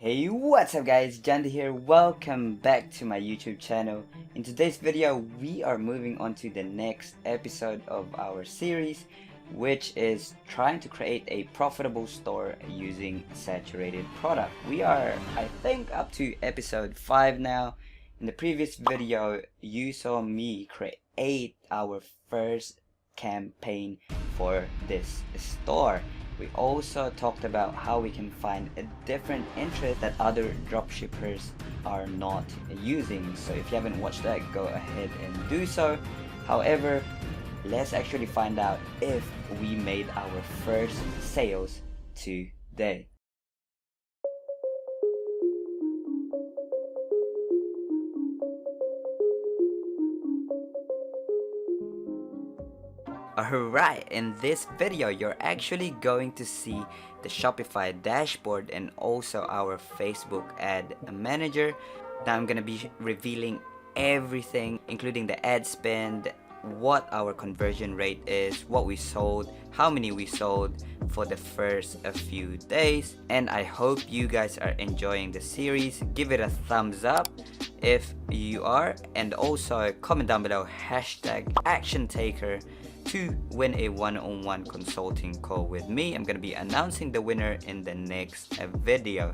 Hey, what's up guys, Jandy here. Welcome back to my YouTube channel. In today's video, we are moving on to the next episode of our series, which is trying to create a profitable store using saturated product. We are, I think, up to episode 5 now. In the previous video, you saw me create our first campaign for this store. We also talked about how we can find a different interest that other dropshippers are not using. So if you haven't watched that, go ahead and do so. However, let's actually find out if we made our first sales today. Alright, in this video you're actually going to see the Shopify dashboard and also our Facebook ad manager. Now I'm gonna be revealing everything, including the ad spend, what our conversion rate is, what we sold, how many we sold for the first few days. And I hope you guys are enjoying the series. Give it a thumbs up if you are, and also comment down below #ActionTaker to win a one-on-one consulting call with me. I'm gonna be announcing the winner in the next video.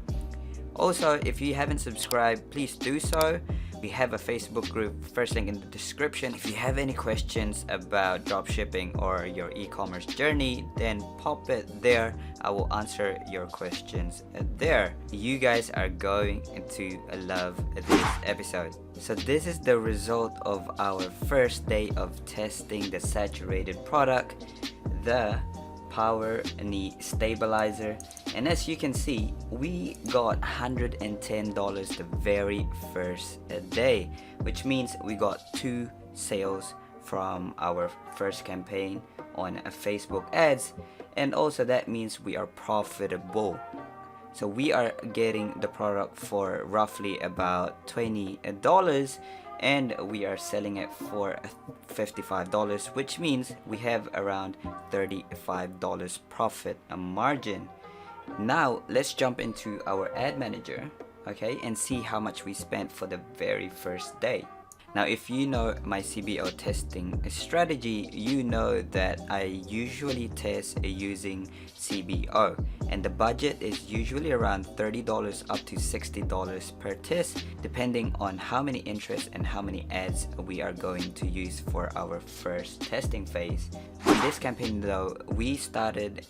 Also, if you haven't subscribed, please do so. We have a Facebook group, first link in the description. If you have any questions about dropshipping or your e-commerce journey, then pop it there. I will answer your questions there. You guys are going to love this episode. So this is the result of our first day of testing the saturated product, the power knee stabilizer, and as you can see, we got $110 the very first day, which means we got 2 sales from our first campaign on Facebook ads, and also that means we are profitable. So we are getting the product for roughly about $20, and we are selling it for $55, which means we have around $35 profit margin. Now let's jump into our ad manager, okay, and see how much we spent for the very first day. Now if you know my CBO testing strategy, you know that I usually test using CBO, and the budget is usually around $30 up to $60 per test, depending on how many interests and how many ads we are going to use for our first testing phase. On this campaign though, we started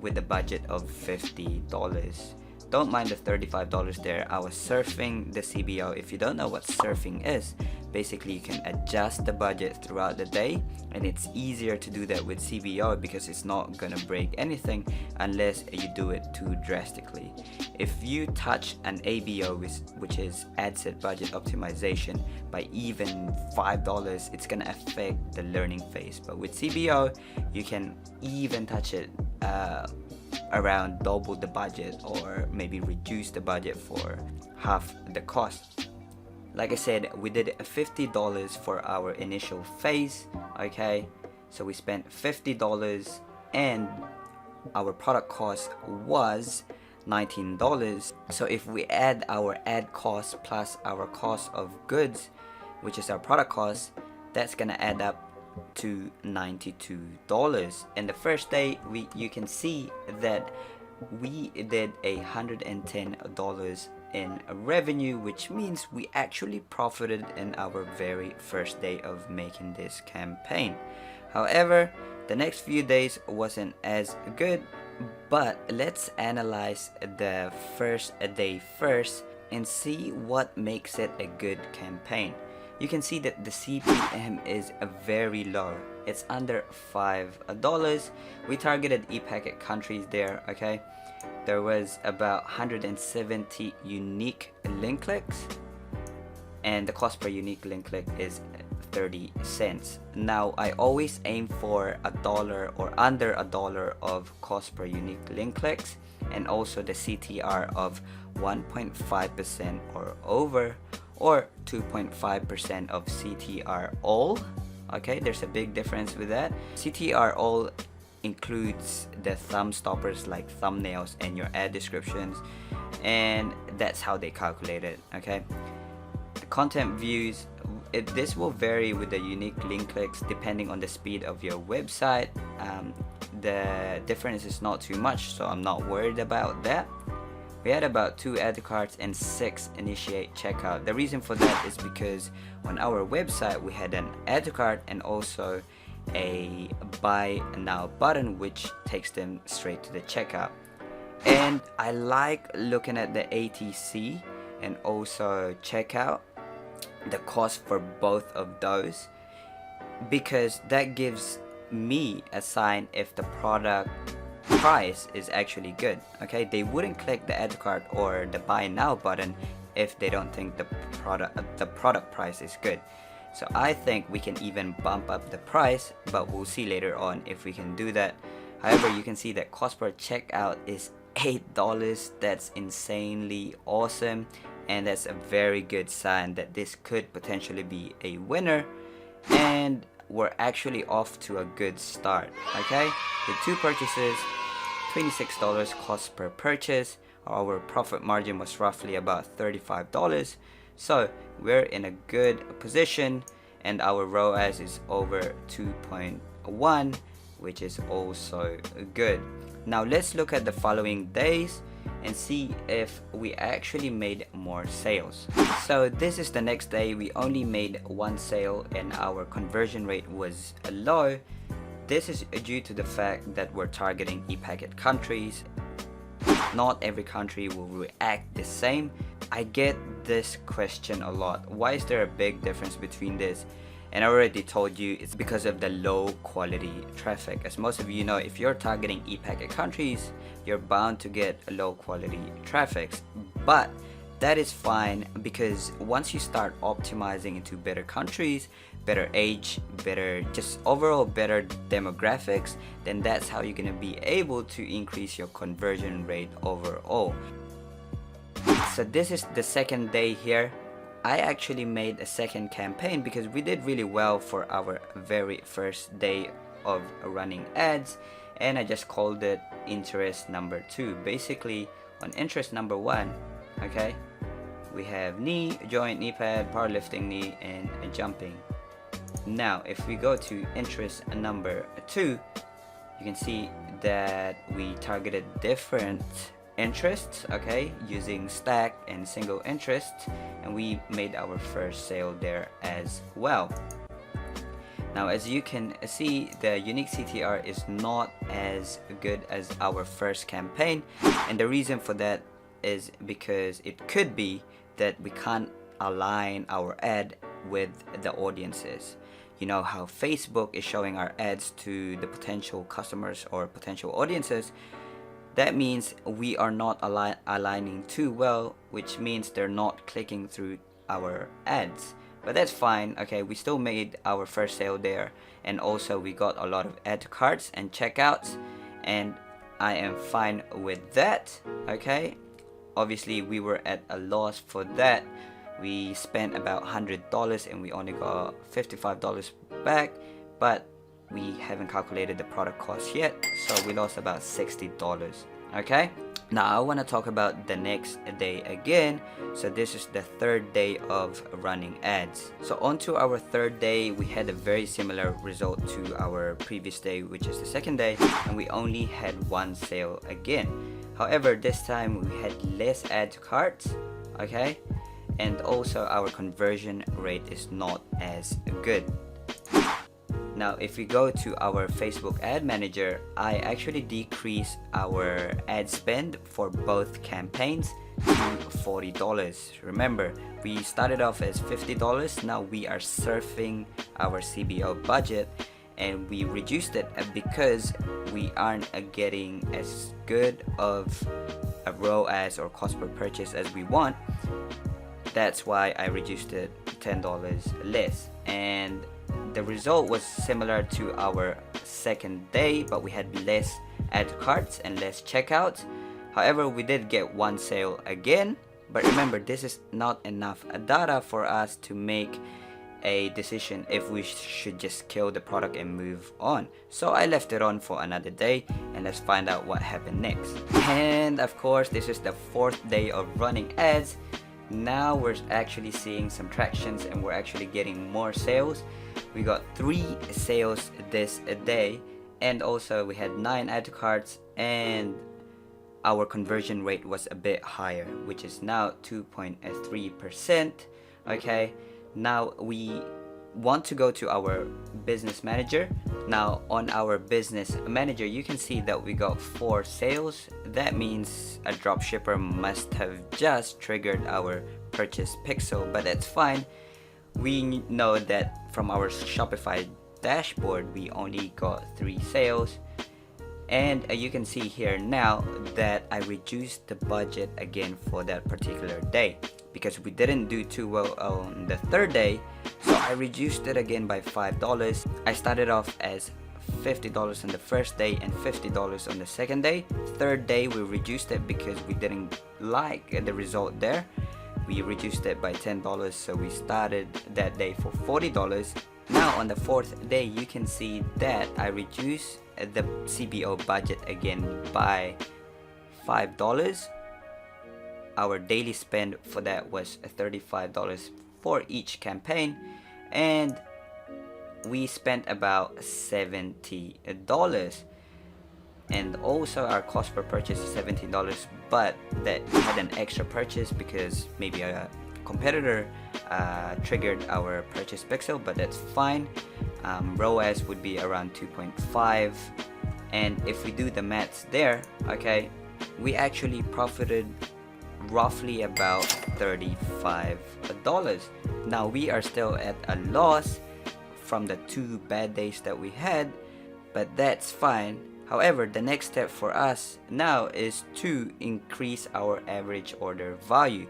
with a budget of $50. Don't mind the $35 there. I was surfing the CBO. If you don't know what surfing is, basically you can adjust the budget throughout the day, and it's easier to do that with CBO because it's not gonna break anything unless you do it too drastically. If you touch an ABO, which is ad set budget optimization, by even $5, it's gonna affect the learning phase. But with CBO, you can even touch it around double the budget, or maybe reduce the budget for half the cost. Like I said, we did $50 for our initial phase, okay? So we spent $50 and our product cost was $19. So if we add our ad cost plus our cost of goods, which is our product cost, that's gonna add up to $92. And the first day, you can see that we did $110 in revenue, which means we actually profited in our very first day of making this campaign. However, the next few days wasn't as good, but let's analyze the first day first and see what makes it a good campaign. You can see that the CPM is very low. It's under $5. We targeted e-packet countries there, okay? There was about 170 unique link clicks, and the cost per unique link click is 30 cents. Now I always aim for $1 or under $1 of cost per unique link clicks, and also the CTR of 1.5% or over, or 2.5% of CTR all. Okay, there's a big difference with that. CTR all includes the thumb stoppers like thumbnails and your ad descriptions, and that's how they calculate it. Okay, the content views, this will vary with the unique link clicks depending on the speed of your website. The difference is not too much, so I'm not worried about that. We had about 2 add to carts and 6 initiate checkout. The reason for that is because on our website we had an add to cart and also a buy now button, which takes them straight to the checkout. And I like looking at the ATC and also checkout, the cost for both of those, because that gives me a sign if the product price is actually good. Okay, they wouldn't click the add to cart or the buy now button if they don't think the product price is good. So I think we can even bump up the price, but we'll see later on if we can do that. However, you can see that cost per checkout is $8. That's insanely awesome, and that's a very good sign that this could potentially be a winner, and we're actually off to a good start. Okay, with 2 purchases, $26 cost per purchase, our profit margin was roughly about $35, so we're in a good position, and our ROAS is over 2.1, which is also good. Now let's look at the following days and see if we actually made more sales. So this is the next day. We only made 1 sale and our conversion rate was low. This is due to the fact that we're targeting e-packet countries. Not every country will react the same. I get this question a lot. Why is there a big difference between this? And I already told you, it's because of the low quality traffic. As most of you know, if you're targeting e-packet countries, you're bound to get low quality traffic. But that is fine, because once you start optimizing into better countries, better age, better, just overall better demographics, then that's how you're gonna be able to increase your conversion rate overall. So this is the second day here. I actually made a second campaign because we did really well for our very first day of running ads, and I just called it interest number 2. Basically, on interest number 1, okay, we have knee, joint, knee pad, powerlifting knee, and jumping. Now if we go to interest number 2, you can see that we targeted different interests, okay, using stack and single interest, and we made our first sale there as well. Now as you can see, the unique CTR is not as good as our first campaign, and the reason for that is because it could be that we can't align our ad with the audiences. You know how Facebook is showing our ads to the potential customers or potential audiences. That means we are not aligning too well, which means they're not clicking through our ads. But that's fine. Okay, we still made our first sale there, and also we got a lot of add to carts and checkouts, and I am fine with that. Okay, obviously we were at a loss for that. We spent about $100 and we only got $55 back, but we haven't calculated the product cost yet, so we lost about $60. Okay, now I want to talk about the next day again. So this is the third day of running ads. So on to our third day, we had a very similar result to our previous day, which is the second day, and we only had 1 sale again. However, this time we had less add to carts, okay, and also our conversion rate is not as good. Now if we go to our Facebook ad manager, I actually decreased our ad spend for both campaigns to $40. Remember, we started off as $50. Now we are surfing our CBO budget, and we reduced it because we aren't getting as good of a ROAS or cost per purchase as we want. That's why I reduced it $10 less, and the result was similar to our second day, but we had less add to carts and less checkouts. However, we did get 1 sale again, but remember, this is not enough data for us to make a decision if we should just kill the product and move on. So I left it on for another day, and let's find out what happened next. And of course, this is the 4th day of running ads. Now we're actually seeing some tractions and we're actually getting more sales. We got 3 sales this day, and also we had 9 add to carts, and our conversion rate was a bit higher, which is now 2.3%. Okay, now we want to go to our business manager. Now on our business manager, you can see that we got 4 sales. That means a dropshipper must have just triggered our purchase pixel, but that's fine. We know that from our Shopify dashboard we only got 3 sales. And you can see here now that I reduced the budget again for that particular day because we didn't do too well on the 3rd day. So I reduced it again by $5. I started off as $50 on the 1st day and $50 on the 2nd day. 3rd day we reduced it because we didn't like the result there. We reduced it by $10, so we started that day for $40. Now on the 4th day, you can see that I reduced the CBO budget again by $5. Our daily spend for that was $35 for each campaign, and we spent about $70. And also our cost per purchase is $17, but that had an extra purchase because maybe a competitor triggered our purchase pixel, but that's fine. ROAS would be around 2.5, and if we do the maths there, okay, we actually profited roughly about $35. Now we are still at a loss from the 2 bad days that we had, but that's fine. However, the next step for us now is to increase our average order value.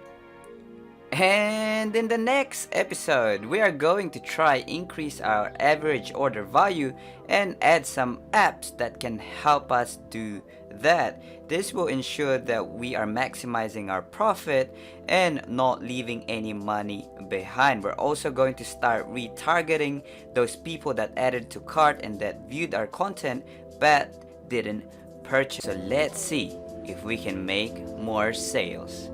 And in the next episode, we are going to try increase our average order value and add some apps that can help us do that. This will ensure that we are maximizing our profit and not leaving any money behind. We're also going to start retargeting those people that added to cart and that viewed our content but didn't purchase. So let's see if we can make more sales.